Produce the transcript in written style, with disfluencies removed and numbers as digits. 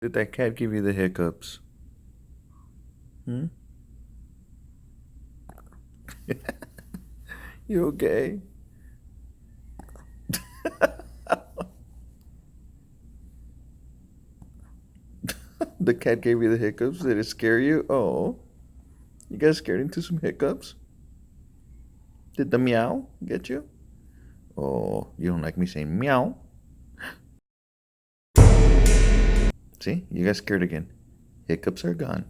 Did that cat give you the hiccups? Hmm? You okay? The cat gave you the hiccups? Did it scare you? Oh, you got scared into some hiccups? Did the meow get you? Oh, you don't like me saying meow? See, you got scared again. Hiccups are gone.